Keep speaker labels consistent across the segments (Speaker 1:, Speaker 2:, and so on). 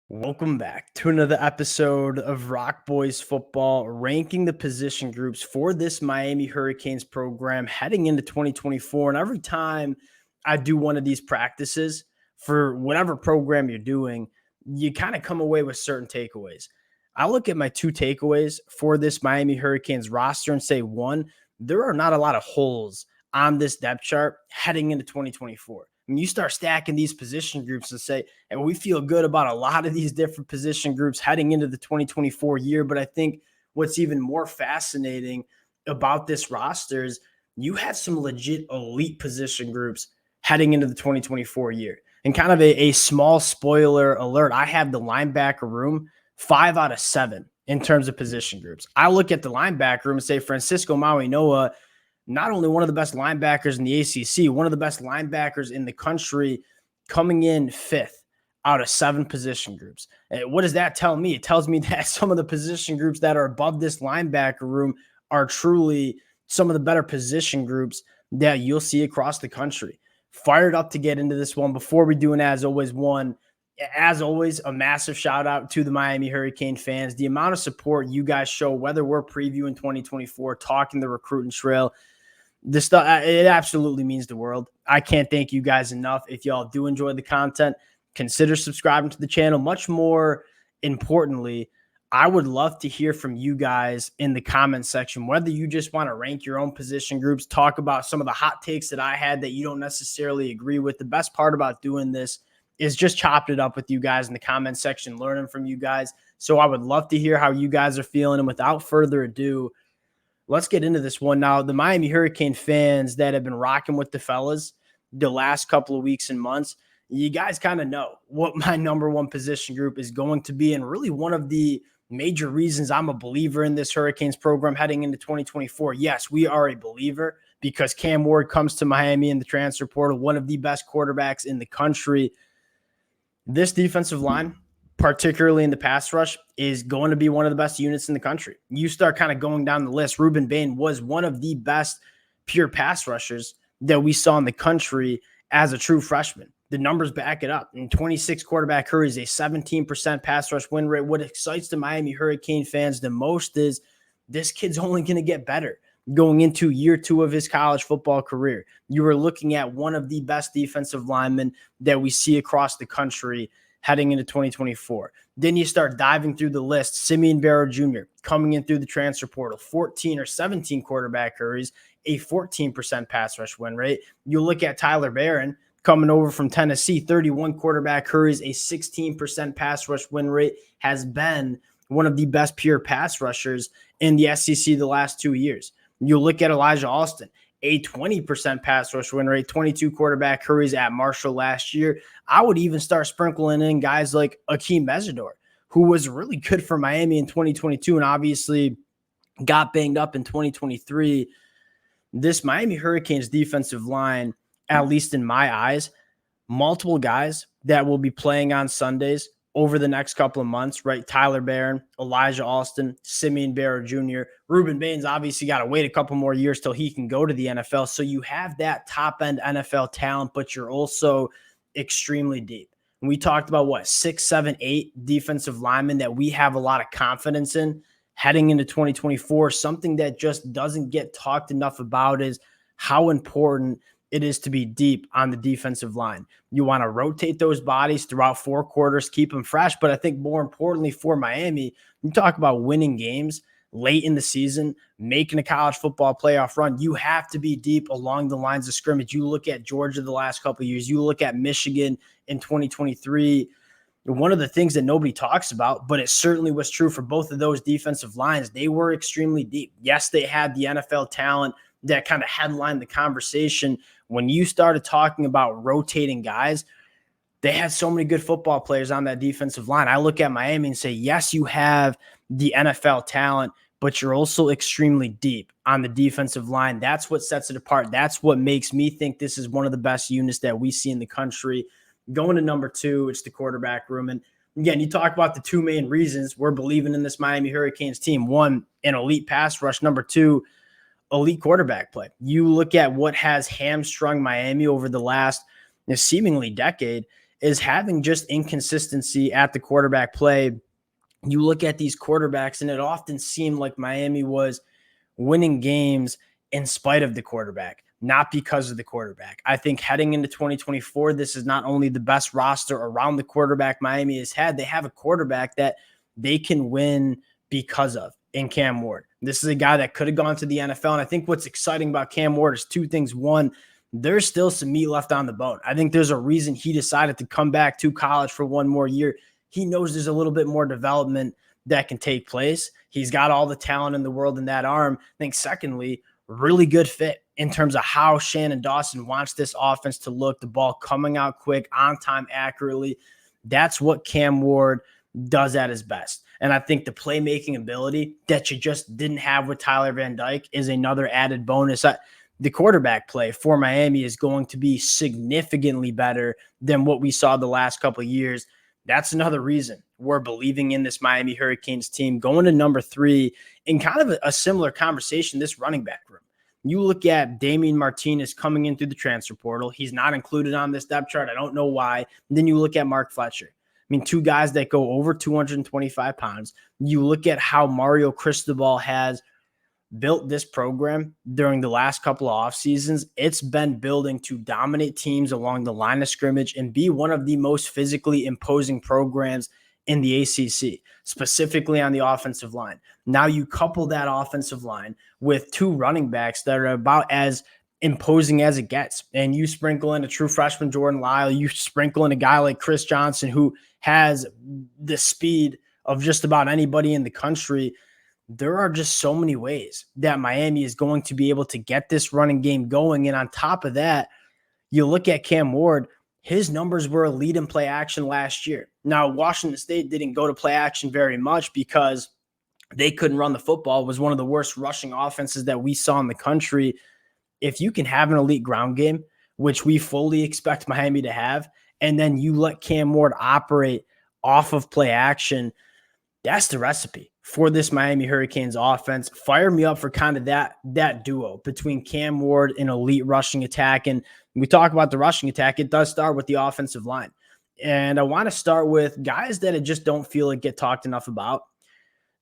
Speaker 1: Welcome back to another episode of Rock Boys Football, ranking the position groups for this Miami Hurricanes program heading into 2024. And every time I do one of these practices for whatever program you're doing, you kind of come away with certain takeaways. I look at my two takeaways for this Miami Hurricanes roster and say, one, there are not a lot of holes on this depth chart heading into 2024. When you start stacking these position groups and say, and we feel good about a lot of these different position groups heading into the 2024 year. But I think what's even more fascinating about this roster is you have some legit elite position groups heading into the 2024 year. And kind of a small spoiler alert, I have the linebacker room 5 out of 7 in terms of position groups. I look at the linebacker room and say Francisco Mauigoa, not only one of the best linebackers in the ACC, one of the best linebackers in the country, coming in 5th out of 7 position groups. And what does that tell me? It tells me that some of the position groups that are above this linebacker room are truly some of the better position groups that you'll see across the country. Fired up to get into this one. Before we do an as always, a massive shout out to the Miami Hurricane fans. The amount of support you guys show, whether we're previewing 2024, talking the recruiting trail, this stuff, it absolutely means the world. I can't thank you guys enough. If y'all do enjoy the content, consider subscribing to the channel. Much more importantly, I would love to hear from you guys in the comment section, whether you just want to rank your own position groups, talk about some of the hot takes that I had that you don't necessarily agree with. The best part about doing this is just chopped it up with you guys in the comment section, learning from you guys. So I would love to hear how you guys are feeling. And without further ado, let's get into this one. Now, the Miami Hurricane fans that have been rocking with the fellas the last couple of weeks and months, you guys kind of know what my number one position group is going to be. And really one of the major reasons I'm a believer in this Hurricanes program heading into 2024. Yes, we are a believer because Cam Ward comes to Miami in the transfer portal, one of the best quarterbacks in the country. This defensive line, particularly in the pass rush, is going to be one of the best units in the country. You start kind of going down the list. Ruben Bain was one of the best pure pass rushers that we saw in the country as a true freshman. The numbers back it up. In 26 quarterback hurries, a 17% pass rush win rate. What excites the Miami Hurricane fans the most is this kid's only going to get better going into year 2 of his college football career. You are looking at one of the best defensive linemen that we see across the country heading into 2024. Then you start diving through the list. Simeon Barrow Jr. coming in through the transfer portal, 14 or 17 quarterback hurries, a 14% pass rush win rate. You look at Tyler Barron coming over from Tennessee, 31 quarterback hurries, a 16% pass rush win rate, has been one of the best pure pass rushers in the SEC the last 2 years. You look at Elijah Alston, a 20% pass rush win rate, 22 quarterback hurries at Marshall last year. I would even start sprinkling in guys like Akeem Mesidor, who was really good for Miami in 2022 and obviously got banged up in 2023. This Miami Hurricanes defensive line, at least in my eyes, multiple guys that will be playing on Sundays over the next couple of months, right? Tyler Barron, Elijah Alston, Simeon Barrow Jr. Ruben Bain's obviously got to wait a couple more years till he can go to the NFL. So you have that top-end NFL talent, but you're also extremely deep. And we talked about, 6, 7, 8 defensive linemen that we have a lot of confidence in heading into 2024. Something that just doesn't get talked enough about is how important it is to be deep on the defensive line. You want to rotate those bodies throughout 4 quarters, keep them fresh. But I think more importantly for Miami, you talk about winning games late in the season, making a college football playoff run. You have to be deep along the lines of scrimmage. You look at Georgia the last couple of years. You look at Michigan in 2023. One of the things that nobody talks about, but it certainly was true for both of those defensive lines, they were extremely deep. Yes, they had the NFL talent that kind of headlined the conversation. When you started talking about rotating guys, they had so many good football players on that defensive line. I look at Miami and say, yes, you have the NFL talent, but you're also extremely deep on the defensive line. That's what sets it apart. That's what makes me think this is one of the best units that we see in the country. Going to number 2, it's the quarterback room. And again, you talk about the 2 main reasons we're believing in this Miami Hurricanes team. 1, an elite pass rush. Number 2, elite quarterback play. You look at what has hamstrung Miami over the last seemingly decade. is having just inconsistency at the quarterback play. You look at these quarterbacks, and it often seemed like Miami was winning games in spite of the quarterback, not because of the quarterback. I think heading into 2024, this is not only the best roster around the quarterback Miami has had, they have a quarterback that they can win because of in Cam Ward. This is a guy that could have gone to the NFL. And I think what's exciting about Cam Ward is two things. One, there's still some meat left on the bone. I think there's a reason he decided to come back to college for one more year. He knows there's a little bit more development that can take place. He's got all the talent in the world in that arm. I think secondly, really good fit in terms of how Shannon Dawson wants this offense to look, the ball coming out quick, on time, accurately. That's what Cam Ward does at his best. And I think the playmaking ability that you just didn't have with Tyler Van Dyke is another added bonus. The quarterback play for Miami is going to be significantly better than what we saw the last couple of years. That's another reason we're believing in this Miami Hurricanes team. Going to number 3 in kind of a similar conversation, this running back room. You look at Damian Martinez coming in through the transfer portal. He's not included on this depth chart. I don't know why. And then you look at Mark Fletcher. I mean, two guys that go over 225 pounds. You look at how Mario Cristobal has built this program during the last couple of off seasons. It's been building to dominate teams along the line of scrimmage and be one of the most physically imposing programs in the ACC, specifically on the offensive line. Now you couple that offensive line with two running backs that are about as imposing as it gets. And you sprinkle in a true freshman, Jordan Lyle, you sprinkle in a guy like Chris Johnson, who has the speed of just about anybody in the country. There are just so many ways that Miami is going to be able to get this running game going. And on top of that, you look at Cam Ward, his numbers were elite in play action last year. Now, Washington State didn't go to play action very much because they couldn't run the football. It was one of the worst rushing offenses that we saw in the country. If you can have an elite ground game, which we fully expect Miami to have, and then you let Cam Ward operate off of play action, that's the recipe for this Miami Hurricanes offense. Fire me up for kind of that duo between Cam Ward and elite rushing attack. And when we talk about the rushing attack, it does start with the offensive line. And I want to start with guys that I just don't feel like get talked enough about.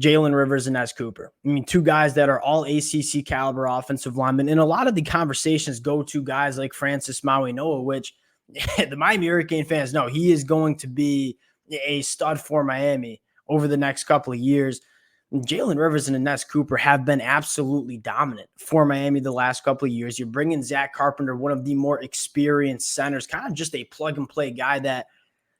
Speaker 1: Jalen Rivers and Nez Cooper. I mean, two guys that are all ACC caliber offensive linemen. And a lot of the conversations go to guys like Francis Mauigoa, which the Miami Hurricane fans know he is going to be a stud for Miami over the next couple of years. Jalen Rivers and Nez Cooper have been absolutely dominant for Miami the last couple of years. You're bringing Zach Carpenter, one of the more experienced centers, kind of just a plug-and-play guy that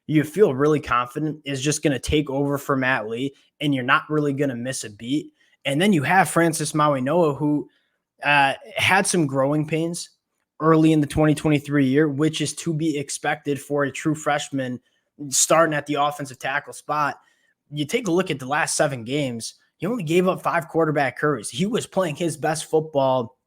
Speaker 1: you feel really confident is just going to take over for Matt Lee, and you're not really going to miss a beat. And then you have Francis Mauigoa, who had some growing pains early in the 2023 year, which is to be expected for a true freshman starting at the offensive tackle spot. You take a look at the last 7 games, he only gave up 5 quarterback hurries. He was playing his best football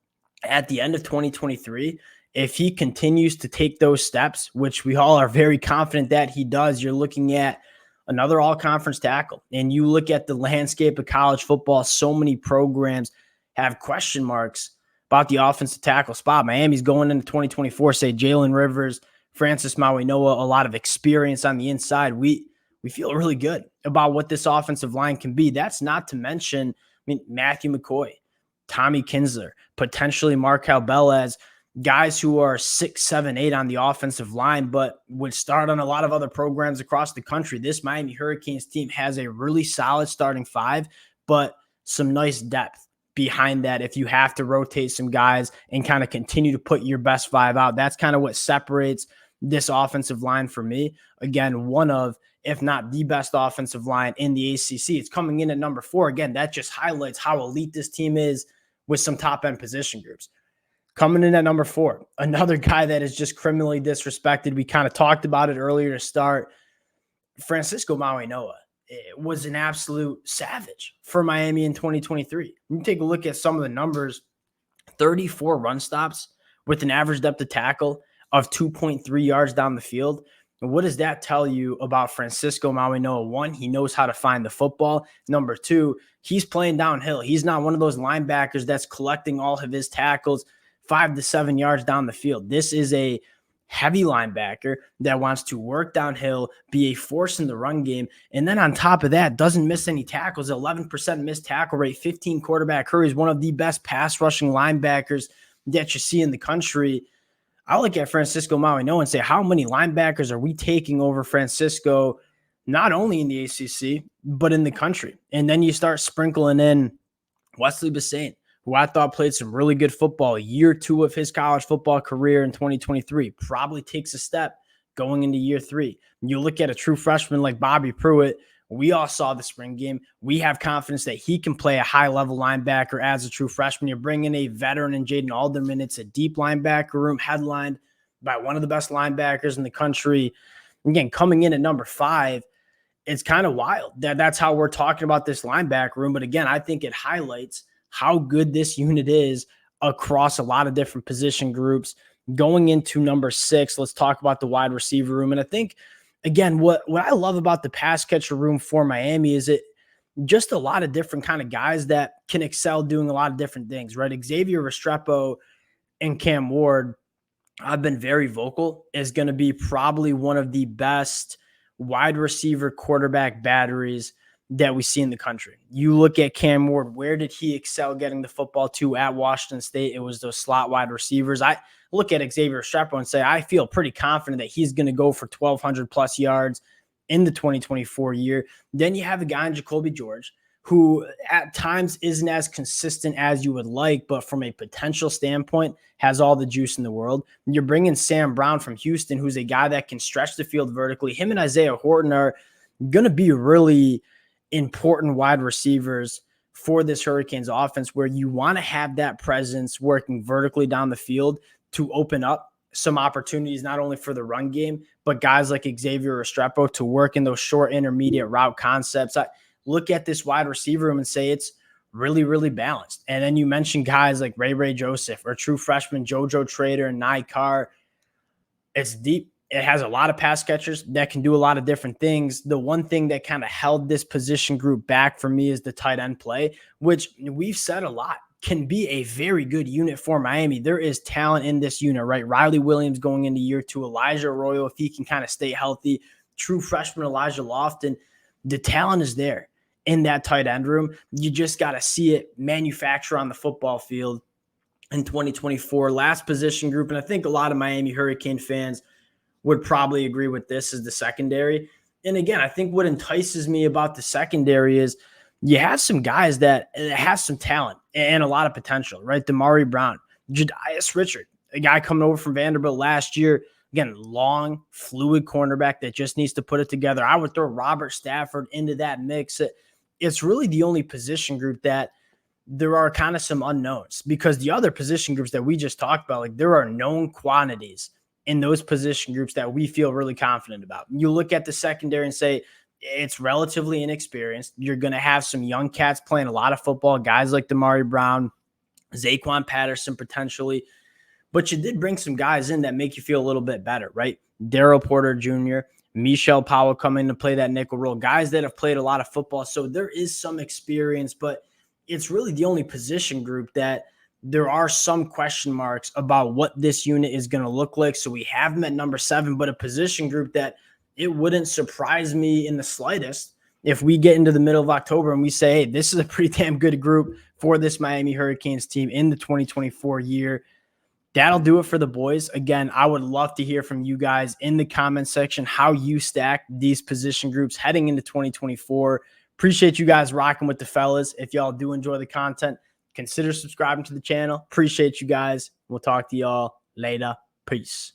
Speaker 1: at the end of 2023. If he continues to take those steps, which we all are very confident that he does, you're looking at another all-conference tackle. And you look at the landscape of college football, so many programs have question marks about the offensive tackle spot. Miami's going into 2024, say Jalen Rivers, Francis Mauigoa, a lot of experience on the inside. We feel really good about what this offensive line can be. That's not to mention, Matthew McCoy, Tommy Kinsler, potentially Markel Belez, guys who are 6, 7, 8 on the offensive line, but would start on a lot of other programs across the country. This Miami Hurricanes team has a really solid starting 5, but some nice depth behind that. If you have to rotate some guys and kind of continue to put your best 5 out, that's kind of what separates this offensive line for me. Again, one of, if not the best offensive line in the ACC. It's coming in at number 4. Again, that just highlights how elite this team is with some top-end position groups. Coming in at number 4, another guy that is just criminally disrespected. We kind of talked about it earlier to start. Francisco Mauigoa was an absolute savage for Miami in 2023. You take a look at some of the numbers, 34 run stops with an average depth of tackle of 2.3 yards down the field. And what does that tell you about Francisco Mauigoa? 1, he knows how to find the football. Number 2, he's playing downhill. He's not one of those linebackers that's collecting all of his tackles 5 to 7 yards down the field. This is a heavy linebacker that wants to work downhill, be a force in the run game. And then on top of that, doesn't miss any tackles, 11% missed tackle rate, 15 quarterback hurries, one of the best pass rushing linebackers that you see in the country. I look at Francisco Mauigoa and say, how many linebackers are we taking over Francisco, not only in the ACC, but in the country? And then you start sprinkling in Wesley Bissain, who I thought played some really good football. Year 2 of his college football career in 2023, probably takes a step going into year 3. You look at a true freshman like Bobby Pruitt. We all saw the spring game. We have confidence that he can play a high-level linebacker as a true freshman. You're bringing a veteran in Jaden Alderman. It's a deep linebacker room headlined by one of the best linebackers in the country. Again, coming in at number 5, it's kind of wild that's how we're talking about this linebacker room. But again, I think it highlights how good this unit is across a lot of different position groups. Going into number 6, let's talk about the wide receiver room. And I think, again, what I love about the pass catcher room for Miami is it just a lot of different kind of guys that can excel doing a lot of different things, right? Xavier Restrepo and Cam Ward, I've been very vocal, is going to be probably one of the best wide receiver quarterback batteries that we see in the country. You look at Cam Ward, where did he excel getting the football to at Washington State? It was those slot wide receivers. I look at Xavier Restrepo and say, I feel pretty confident that he's going to go for 1,200 plus yards in the 2024 year. Then you have a guy in Jacoby George, who at times isn't as consistent as you would like, but from a potential standpoint has all the juice in the world. You're bringing Sam Brown from Houston, who's a guy that can stretch the field vertically. Him and Isaiah Horton are going to be really important wide receivers for this Hurricanes offense, where you want to have that presence working vertically down the field to open up some opportunities, not only for the run game, but guys like Xavier Restrepo to work in those short intermediate route concepts. I look at this wide receiver room and say it's really, really balanced. And then you mentioned guys like Ray Joseph or true freshman JoJo Trader and Nye Carr. It's deep. It has a lot of pass catchers that can do a lot of different things. The one thing that kind of held this position group back for me is the tight end play, which we've said a lot can be a very good unit for Miami. There is talent in this unit, right? Riley Williams going into year 2, Elijah Arroyo, if he can kind of stay healthy, true freshman Elijah Lofton. The talent is there in that tight end room. You just got to see it manufacture on the football field in 2024. Last position group, and I think a lot of Miami Hurricane fans would probably agree with this, is the secondary. And again, I think what entices me about the secondary is you have some guys that have some talent and a lot of potential, right? Damari Brown, Jadias Richard, a guy coming over from Vanderbilt last year. Again, long, fluid cornerback that just needs to put it together. I would throw Robert Stafford into that mix. It's really the only position group that there are kind of some unknowns, because the other position groups that we just talked about, like there are known quantities in those position groups that we feel really confident about. You look at the secondary and say it's relatively inexperienced. You're going to have some young cats playing a lot of football, guys like Damari Brown, Zaquan Patterson potentially. But you did bring some guys in that make you feel a little bit better, right? Daryl Porter Jr., Michelle Powell coming to play that nickel role, guys that have played a lot of football. So there is some experience, but it's really the only position group that there are some question marks about what this unit is going to look like. So we have them at number 7, but a position group that it wouldn't surprise me in the slightest if we get into the middle of October and we say, hey, this is a pretty damn good group for this Miami Hurricanes team in the 2024 year. That'll do it for the boys. Again, I would love to hear from you guys in the comment section how you stack these position groups heading into 2024. Appreciate you guys rocking with the fellas. If y'all do enjoy the content, consider subscribing to the channel. Appreciate you guys. We'll talk to y'all later. Peace.